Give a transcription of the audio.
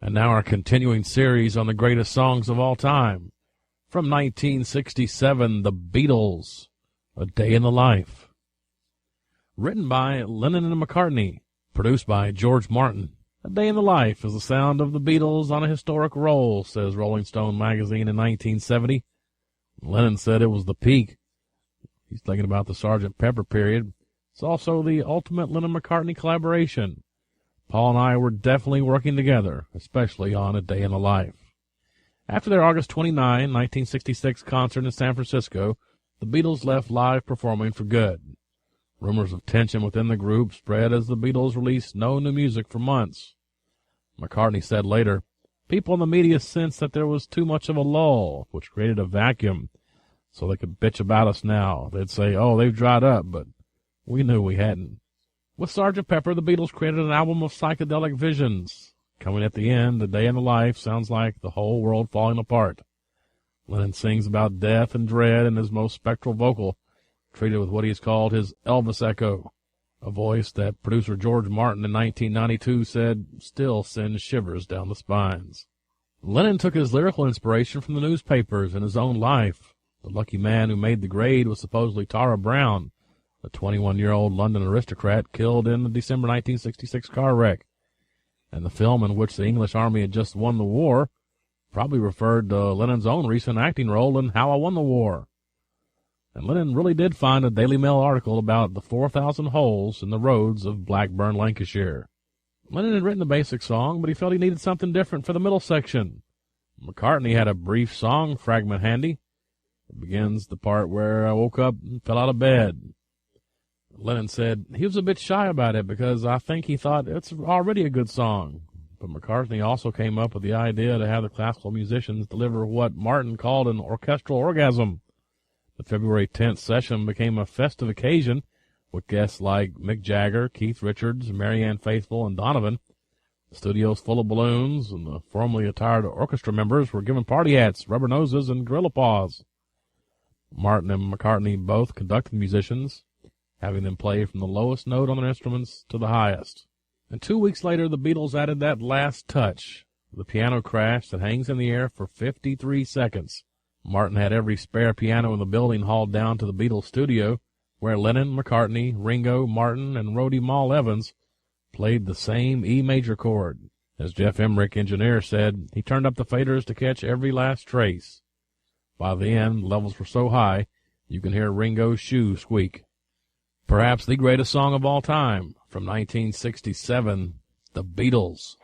And now our continuing series on the greatest songs of all time. From 1967, The Beatles, A Day in the Life. Written by Lennon and McCartney, produced by George Martin. A Day in the Life is the sound of the Beatles on a historic roll, says Rolling Stone magazine in 1970. Lennon said it was the peak. He's thinking about the Sgt. Pepper period. It's also the ultimate Lennon-McCartney collaboration. Paul and I were definitely working together, especially on A Day in the Life. After their August 29, 1966 concert in San Francisco, the Beatles left live performing for good. Rumors of tension within the group spread as the Beatles released no new music for months. McCartney said later, "People in the media sensed that there was too much of a lull, which created a vacuum, so they could bitch about us now. They'd say, oh, they've dried up, but we knew we hadn't." With Sgt. Pepper, the Beatles created an album of psychedelic visions. Coming at the end, A Day in the Life sounds like the whole world falling apart. Lennon sings about death and dread in his most spectral vocal, treated with what he's called his Elvis echo, a voice that producer George Martin in 1992 said still sends shivers down the spines. Lennon took his lyrical inspiration from the newspapers and his own life. The lucky man who made the grade was supposedly Tara Brown, a 21-year-old London aristocrat killed in the December 1966 car wreck. And the film in which the English army had just won the war probably referred to Lennon's own recent acting role in How I Won the War. And Lennon really did find a Daily Mail article about the 4,000 holes in the roads of Blackburn, Lancashire. Lennon had written the basic song, but he felt he needed something different for the middle section. McCartney had a brief song fragment handy. It begins the part where I woke up and fell out of bed. Lennon said he was a bit shy about it because I think he thought it's already a good song. But McCartney also came up with the idea to have the classical musicians deliver what Martin called an orchestral orgasm. The February 10th session became a festive occasion with guests like Mick Jagger, Keith Richards, Marianne Faithfull, and Donovan. The studio's full of balloons, and the formally attired orchestra members were given party hats, rubber noses, and gorilla paws. Martin and McCartney both conducted musicians, having them play from the lowest note on their instruments to the highest. And 2 weeks later, the Beatles added that last touch, the piano crash that hangs in the air for 53 seconds. Martin had every spare piano in the building hauled down to the Beatles studio, where Lennon, McCartney, Ringo, Martin, and roadie Mal Evans played the same E major chord. As Jeff Emmerich, engineer, said, he turned up the faders to catch every last trace. By the end, levels were so high, you can hear Ringo's shoe squeak. Perhaps the greatest song of all time, from 1967, The Beatles.